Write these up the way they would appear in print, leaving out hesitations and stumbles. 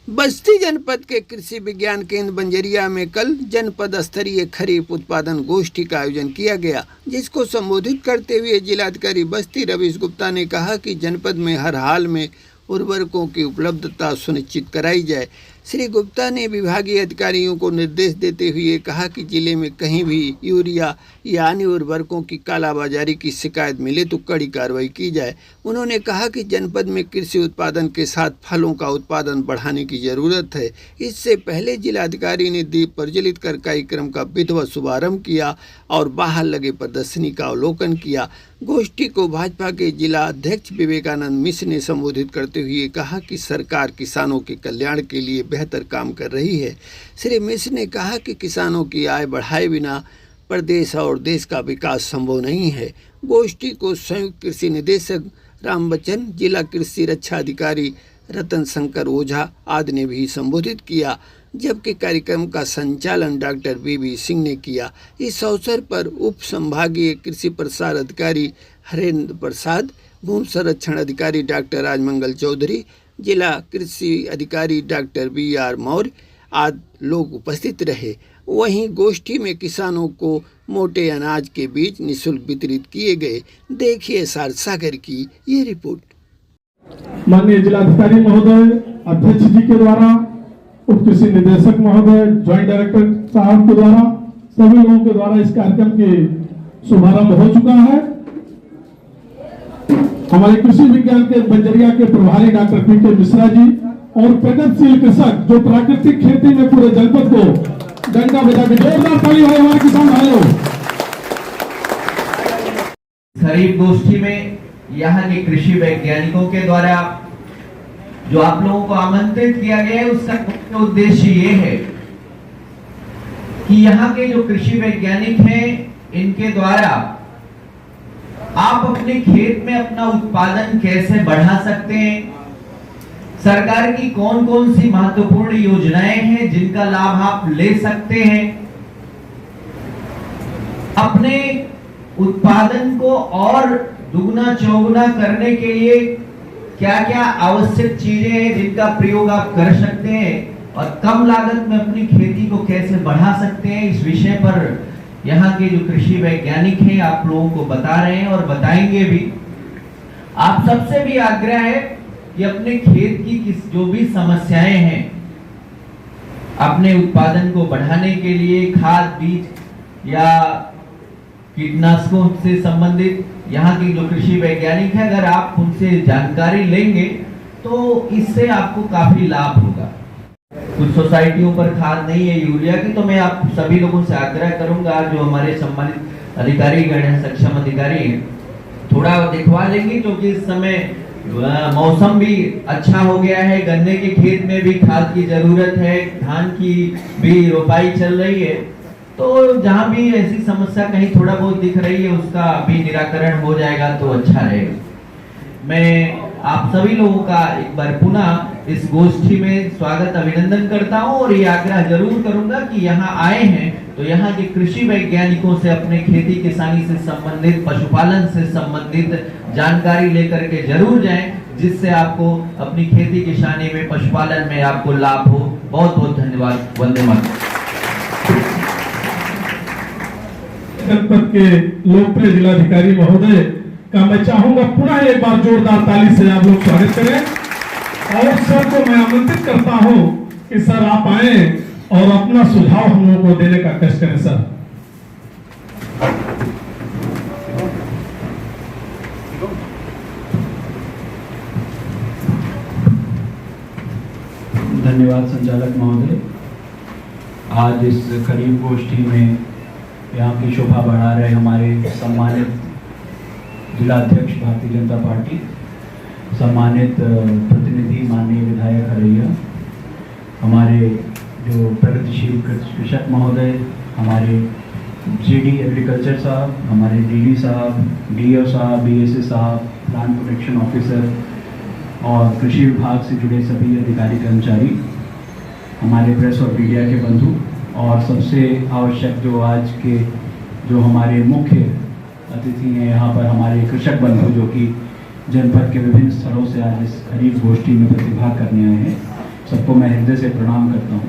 बस्ती जनपद के कृषि विज्ञान केंद्र बंजरिया में कल जनपद स्तरीय खरीफ उत्पादन गोष्ठी का आयोजन किया गया, जिसको संबोधित करते हुए जिलाधिकारी बस्ती रवीश गुप्ता ने कहा कि जनपद में हर हाल में उर्वरकों की उपलब्धता सुनिश्चित कराई जाए। श्री गुप्ता ने विभागीय अधिकारियों को निर्देश देते हुए कहा कि जिले में कहीं भी यूरिया या अन्य उर्वरकों की कालाबाजारी की शिकायत मिले तो कड़ी कार्रवाई की जाए। उन्होंने कहा कि जनपद में कृषि उत्पादन के साथ फलों का उत्पादन बढ़ाने की जरूरत है। इससे पहले जिलाधिकारी ने दीप प्रज्वलित कर कार्यक्रम का विधिवत शुभारंभ किया और बाहर लगे प्रदर्शनी का अवलोकन किया। गोष्ठी को भाजपा के जिला अध्यक्ष विवेकानंद मिश्र ने संबोधित करते हुए कहा कि सरकार किसानों के कल्याण के लिए बेहतर काम कर रही है। श्री मिश्र ने कहा कि किसानों की आय बढ़ाए बिना प्रदेश और देश का विकास संभव नहीं है। गोष्ठी को संयुक्त कृषि निदेशक राम बच्चन, जिला कृषि रक्षा अधिकारी रतन शंकर ओझा आदि ने भी संबोधित किया, जबकि कार्यक्रम का संचालन डॉक्टर बीबी सिंह ने किया। इस अवसर पर उप संभागीय कृषि प्रसार अधिकारी हरेंद्र प्रसाद, भूमि संरक्षण अधिकारी डॉक्टर राजमंगल चौधरी, जिला कृषि अधिकारी डॉक्टर BR मौर्य आदि लोग उपस्थित रहे। वहीं गोष्ठी में किसानों को मोटे अनाज के बीज निःशुल्क वितरित किए गए। देखिए सार सागर की ये रिपोर्ट। माननीय जिलाधिकारी महोदय, अध्यक्ष जी के द्वारा, उप कृषि निदेशक महोदय, ज्वाइंट डायरेक्टर साहब के द्वारा, सभी लोगों के द्वारा इस कार्यक्रम के शुभारंभ हो चुका है। हमारे कृषि विज्ञान के बंजरिया के प्रभारी डॉक्टर PK मिश्रा जी और प्रगतिशील कृषक जो प्राकृतिक खेती में पूरे जनपद को डंका बजा के जोरदार ताली हो हमारे किसान भाइयों। खरीफ गोष्ठी में यहाँ के कृषि वैज्ञानिकों के द्वारा जो आप लोगों को आमंत्रित किया गया है, उसका मुख्य उद्देश्य ये है कि यहाँ के जो कृषि वैज्ञानिक हैं, इनके द्वारा आप अपने खेत में अपना उत्पादन कैसे बढ़ा सकते हैं, सरकार की कौन कौन सी महत्वपूर्ण योजनाएं हैं जिनका लाभ आप ले सकते हैं, अपने उत्पादन को और दुगना चौगुना करने के लिए क्या क्या आवश्यक चीजें हैं जिनका प्रयोग आप कर सकते हैं और कम लागत में अपनी खेती को कैसे बढ़ा सकते हैं, इस विषय पर यहाँ के जो कृषि वैज्ञानिक हैं आप लोगों को बता रहे हैं और बताएंगे भी। आप सबसे भी आग्रह है कि अपने खेत की जो भी समस्याएं हैं, अपने उत्पादन को बढ़ाने के लिए खाद, बीज या कीटनाशकों से संबंधित यहाँ के जो कृषि वैज्ञानिक हैं, अगर आप उनसे जानकारी लेंगे तो इससे आपको काफी लाभ होगा। कुछ सोसाइटियों पर खाद नहीं है यूरिया की, तो मैं आप सभी लोगों से आग्रह करूंगा, जो हमारे सम्मानित अधिकारी गण हैं, सक्षम अधिकारी हैं, थोड़ा दिखवा लेंगे, क्योंकि इस समय मौसम भी अच्छा हो गया है, गन्ने के खेत में भी खाद की जरूरत है, धान की भी रोपाई चल रही है, तो जहां भी ऐसी समस्या कहीं थोड़ा बहुत दिख रही है उसका भी निराकरण हो जाएगा तो अच्छा रहेगा। मैं आप सभी लोगों का एक बार पुनः इस गोष्ठी में स्वागत अभिनंदन करता हूं और ये आग्रह जरूर करूंगा कि यहाँ आए हैं तो यहाँ के कृषि वैज्ञानिकों से अपने खेती किसानी से संबंधित, पशुपालन से संबंधित जानकारी लेकर के जरूर जाएं, जिससे आपको अपनी खेती किसानी में, पशुपालन में आपको लाभ हो। बहुत बहुत धन्यवाद। वंदे मातरम। जनपद के लोकप्रिय जिलाधिकारी महोदय का मैं चाहूंगा पुनः एक बार जोरदार ताली से आप लोग स्वागत करें और सर को मैं आमंत्रित करता हूं कि सर आप आए और अपना सुझाव हम लोगों को देने का कष्ट करें। सर धन्यवाद संचालक महोदय। आज इस खरीफ गोष्ठी में यहाँ की शोभा बढ़ा रहे हमारे सम्मानित जिलाध्यक्ष भारतीय जनता पार्टी, सम्मानित प्रतिनिधि माननीय विधायक हरैया, हमारे जो प्रगतिशील कृषक महोदय, हमारे GD एग्रीकल्चर साहब, हमारे DD साहब, DO साहब, BSA साहब, प्लांट प्रोटेक्शन ऑफिसर और कृषि विभाग से जुड़े सभी अधिकारी कर्मचारी, हमारे प्रेस और मीडिया के बंधु, और सबसे आवश्यक जो आज के जो हमारे मुख्य अतिथि हैं यहाँ पर, हमारे कृषक बंधु जो कि जनपद के विभिन्न स्थलों से आज इस खरीफ गोष्ठी में प्रतिभाग करने आए हैं। सबको मैं हृदय से प्रणाम करता हूँ।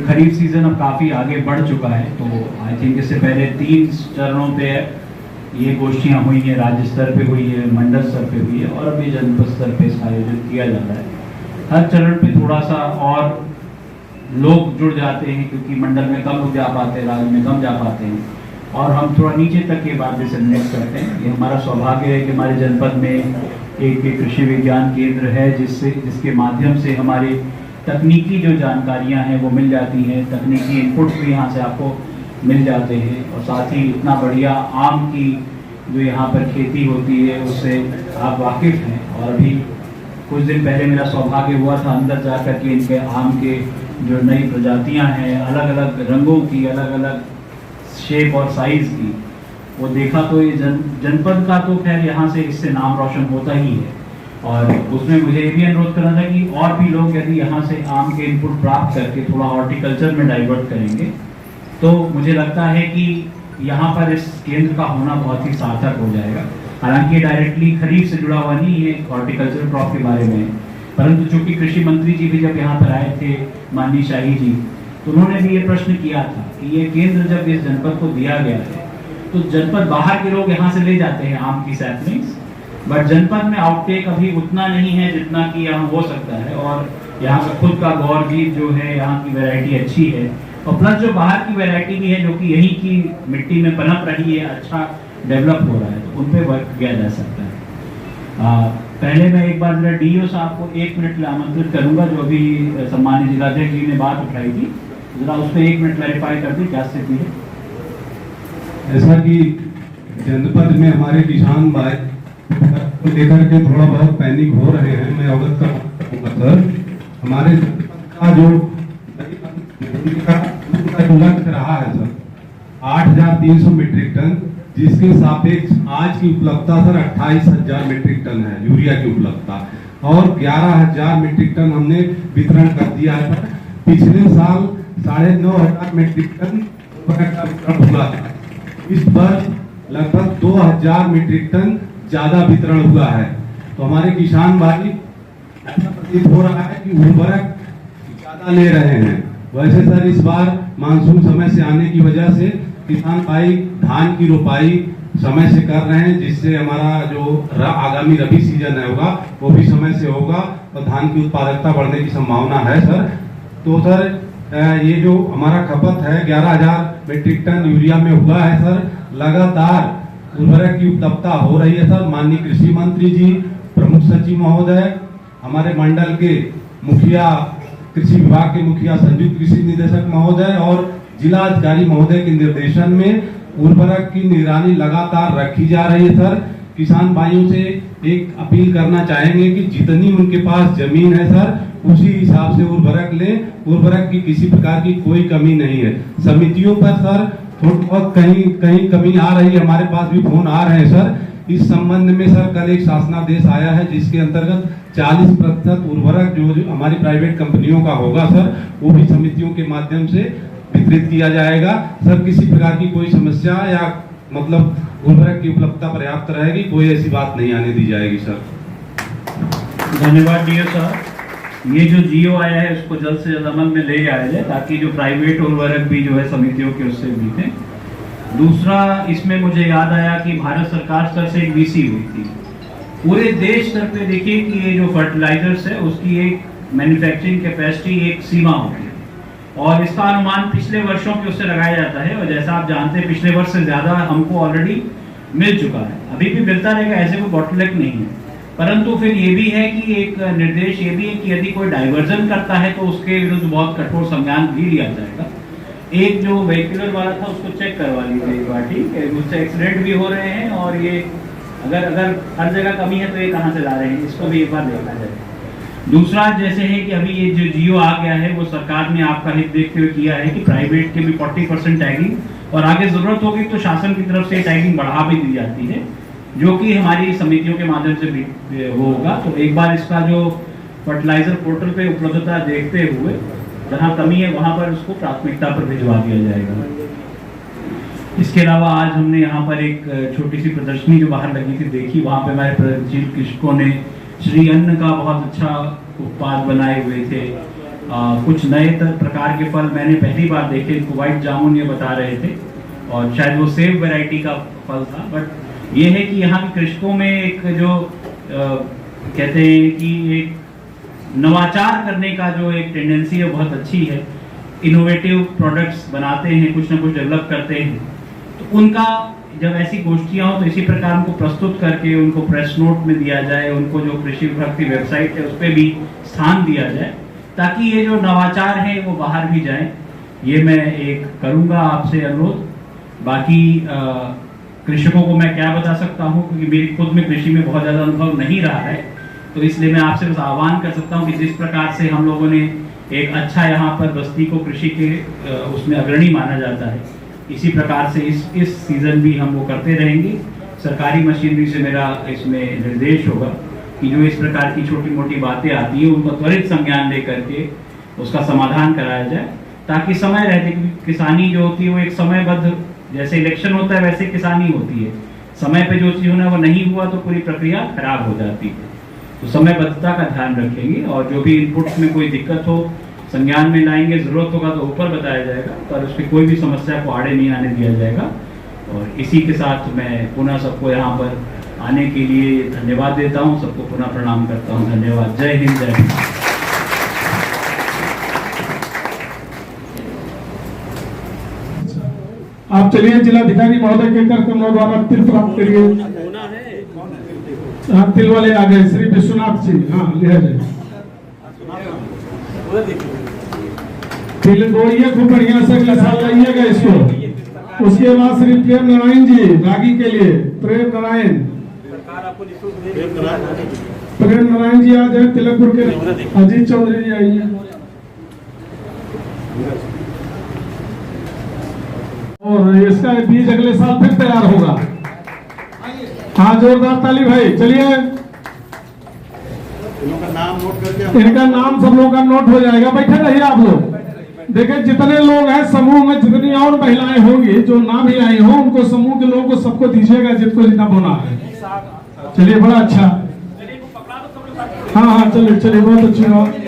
खरीफ सीज़न अब काफ़ी आगे बढ़ चुका है, तो आई थिंक इससे पहले 3 चरणों पे ये गोष्ठियाँ हुई हैं। राज्य स्तर पे हुई है, मंडल स्तर पे हुई है और अभी जनपद स्तर पे इसका आयोजन किया जा रहा है। हर चरण पे थोड़ा सा और लोग जुड़ जाते हैं, क्योंकि मंडल में कम लोग जा पाते हैं, राज्य में कम जा पाते हैं, और हम थोड़ा नीचे तक के बात डिसमिनेट करते हैं। ये हमारा सौभाग्य है कि हमारे जनपद में एक कृषि विज्ञान केंद्र है, जिसके माध्यम से हमारे तकनीकी जो जानकारियां हैं वो मिल जाती हैं, तकनीकी इनपुट्स भी यहाँ से आपको मिल जाते हैं, और साथ ही इतना बढ़िया आम की जो यहाँ पर खेती होती है उससे आप वाकिफ़ हैं। और अभी कुछ दिन पहले मेरा सौभाग्य हुआ था अंदर जाकर के इनके आम के जो नई प्रजातियाँ हैं, अलग अलग रंगों की, अलग अलग शेप और साइज़ की, वो देखा तो ये जनपद का तो खैर यहाँ से इससे नाम रोशन होता ही है। और उसमें मुझे ये भी अनुरोध करना था कि और भी लोग यदि यहाँ से आम के इनपुट प्राप्त करके थोड़ा हॉर्टिकल्चर में डाइवर्ट करेंगे, तो मुझे लगता है कि यहाँ पर इस केंद्र का होना बहुत ही सार्थक हो जाएगा। हालांकि ये डायरेक्टली खरीफ से जुड़ा हुआ नहीं है, हॉर्टिकल्चर क्रॉप के बारे में, परंतु चूंकि कृषि मंत्री जी भी जब यहाँ पर आए थे, माननीय शाही जी, तो उन्होंने भी ये प्रश्न किया था कि ये केंद्र जब इस जनपद को दिया गया है तो जनपद बाहर के लोग यहाँ से ले जाते हैं आम की सैपलिंग्स, बट जनपद में आउटटेक अभी उतना नहीं है जितना कि यहाँ हो सकता है। और यहाँ का खुद का गौर जीत जो है, यहाँ की वैरायटी अच्छी है, और प्लस जो बाहर की वैरायटी भी है जो कि यहीं की मिट्टी में पनप रही है, अच्छा डेवलप हो रहा है, तो उन पर वर्क किया जा सकता है। पहले मैं एक बार जरा डीओ साहब को 1 मिनट के लिए आमंत्रित करूंगा, जो अभी सम्मानित जिलाध्यक्ष जी ने बात उठाई थी, जरा उस पर 1 मिनट क्लैरिफाई कर दी क्या स्थिति है। ऐसा कि जनपद में हमारे किसान भाई को लेकर के थोड़ा बहुत पैनिक हो रहे हैं, मैं अवगत करूंगा सर। हमारे का जो लक्ष्य रहा है सर 8,300 मीट्रिक टन, जिसके सापेक्ष आज की उपलब्धता सर 28,000 मीट्रिक टन है यूरिया की उपलब्धता, और 11,000 मीट्रिक टन हमने वितरण कर दिया है सर। पिछले साल 9,500 मीट्रिक टन का वितरण हुआ था, इस वर्ष लगभग 2,000 मीट्रिक टन ज्यादा वितरण हुआ है। तो हमारे किसान भाई ऐसा प्रतीत हो रहा है कि उर्वरक ज्यादा ले रहे हैं। वैसे सर इस बार मानसून समय से आने की वजह से किसान भाई धान की रोपाई समय से कर रहे हैं, जिससे हमारा जो आगामी रबी सीजन है होगा वो भी समय से होगा और धान की उत्पादकता बढ़ने की संभावना है सर। तो सर ये जो हमारा खपत है 11,000 मीट्रिक टन यूरिया में हुआ है सर। लगातार उर्वरक की उपलब्धता हो रही है सर। माननीय कृषि मंत्री जी, प्रमुख सचिव महोदय, हमारे मंडल के मुखिया, कृषि विभाग के मुखिया, संयुक्त कृषि निदेशक महोदय और जिला अधिकारी महोदय के निर्देशन में उर्वरक की निगरानी लगातार रखी जा रही है सर। किसान भाइयों से एक अपील करना चाहेंगे कि जितनी उनके पास जमीन है सर उसी हिसाब से उर्वरक लें। उर्वरक की किसी प्रकार की कोई कमी नहीं है। समितियों पर सर थोड़ा बहुत कहीं कमी आ रही है, हमारे पास भी फोन आ रहे हैं सर। इस संबंध में सर कल एक शासनादेश आया है जिसके अंतर्गत 40% उर्वरक जो हमारी प्राइवेट कंपनियों का होगा सर, वो भी समितियों के माध्यम से वितरित किया जाएगा सर। किसी प्रकार की कोई समस्या या मतलब उर्वरक की उपलब्धता पर्याप्त रहेगी, कोई ऐसी बात नहीं आने दी जाएगी सर। धन्यवाद डीओ साहब। ये जो जीओ आया है उसको जल्द से जल्द अमल में ले आया जाए, ताकि जो प्राइवेट उर्वरक भी जो है समितियों के उससे मिलते। दूसरा, इसमें मुझे याद आया कि भारत सरकार स्तर से एक वीसी हुई थी। पूरे देश स्तर पे देखिए कि ये जो फर्टिलाइजर्स है उसकी एक मैन्युफैक्चरिंग कैपेसिटी एक सीमा होती है, और इसका अनुमान पिछले वर्षों के उससे लगाया जाता है। और जैसा आप जानते हैं पिछले वर्ष से ज्यादा हमको ऑलरेडी मिल चुका है, अभी भी मिलता रहेगा, ऐसे कोई बॉटलनेक नहीं है। परंतु फिर ये भी है कि एक निर्देश ये भी है कि यदि कोई डाइवर्जन करता है तो उसके विरुद्ध बहुत कठोर संज्ञान भी लिया जाएगा। एक जो व्हीकलर वाला था उसको चेक करवा लीजिए एक बार, ठीक है, उससे एक्सीडेंट भी हो रहे हैं, और ये अगर हर जगह कमी है तो ये कहाँ से ला रहे हैं, इसको भी एक बार देखा जाए। दूसरा जैसे है कि अभी ये जो जियो आ गया है वो सरकार ने आपका हित देखते हुए किया है कि प्राइवेट के भी 40% टैगिंग, और आगे जरूरत होगी तो शासन की तरफ से टैगिंग बढ़ा भी दी जाती है, जो कि हमारी समितियों के माध्यम से भी होगा। तो एक बार इसका जो फर्टिलाइजर पोर्टल पे उपलब्धता देखते हुए जहाँ कमी है वहाँ पर उसको प्राथमिकता पर भिजवा दिया जाएगा। इसके अलावा आज हमने यहाँ पर एक छोटी सी प्रदर्शनी जो बाहर लगी थी देखी, वहाँ पे हमारे प्रगतिशील कृषकों ने श्री अन्न का बहुत अच्छा उत्पाद बनाए हुए थे। कुछ नए प्रकार के फल मैंने पहली बार देखे, इनको व्हाइट जामुन ये बता रहे थे, और शायद वो सेब वैरायटी का फल था। बट ये है कि यहाँ के कृषकों में एक जो कहते हैं कि एक नवाचार करने का जो एक टेंडेंसी है बहुत अच्छी है। इनोवेटिव प्रोडक्ट्स बनाते हैं, कुछ ना कुछ डेवलप करते हैं। तो उनका जब ऐसी गोष्ठियाँ हो तो इसी प्रकार उनको प्रस्तुत करके उनको प्रेस नोट में दिया जाए, उनको जो कृषि विभाग की वेबसाइट है उस पर भी स्थान दिया जाए, ताकि ये जो नवाचार है वो बाहर भी जाए। ये मैं एक करूँगा आपसे अनुरोध। बाकी कृषकों को मैं क्या बता सकता हूँ, क्योंकि मेरी खुद में कृषि में बहुत ज़्यादा अनुभव नहीं रहा है, तो इसलिए मैं आपसे बस आह्वान कर सकता हूँ कि जिस प्रकार से हम लोगों ने एक अच्छा यहाँ पर बस्ती को कृषि के उसमें अग्रणी माना जाता है, इसी प्रकार से इस सीजन भी हम वो करते रहेंगे। सरकारी मशीनरी से मेरा इसमें निर्देश होगा कि जो इस प्रकार की छोटी मोटी बातें आती हैं उनको त्वरित संज्ञान लेकर के उसका समाधान कराया जाए, ताकि समय रहते, क्योंकि किसानी जो होती है वो एक समयबद्ध, जैसे इलेक्शन होता है वैसे किसानी होती है, समय पे जो चीज़ होना वो नहीं हुआ तो पूरी प्रक्रिया खराब हो जाती है। तो समयबद्धता का ध्यान रखेंगे, और जो भी इनपुट्स में कोई दिक्कत हो संज्ञान में लाएंगे, जरूरत होगा तो ऊपर बताया जाएगा, पर उसकी कोई भी समस्या को आड़े नहीं आने दिया जाएगा। और इसी के साथ मैं पुनः सबको यहाँ पर आने के लिए धन्यवाद देता हूँ, सबको पुनः प्रणाम करता हूँ। धन्यवाद। जय हिंद, जय हिंद। आप चलिए जिलाधिकारी महोदय के कार्यक्रमों द्वारा तिल प्राप्त करिए। हाँ, तिल वाले आ गए, श्री विश्वनाथ जी। हाँ, लिया जाए तिल गोइए खूब बढ़िया से, अगले साल लाइएगा इसको। उसके बाद श्री प्रेम नारायण जी रागी के लिए, प्रेम नारायण जी आ जाए। तिलकपुर के अजीत चौधरी जी आइए। और इसका बीज अगले साल फिर तैयार होगा। हाँ, जोरदार ताली भाई। चलिए, इनका नाम सब लोगों का नोट हो जाएगा। बैठे रहिए आप लोग। देखिए, जितने लोग हैं समूह में, जितनी और महिलाएं होंगी जो ना भी आई हो, उनको समूह के लोगों को सबको दीजिएगा जिनको जितना बोना है। चलिए, बड़ा अच्छा। हाँ हाँ, चलिए चलिए, बहुत अच्छी बात।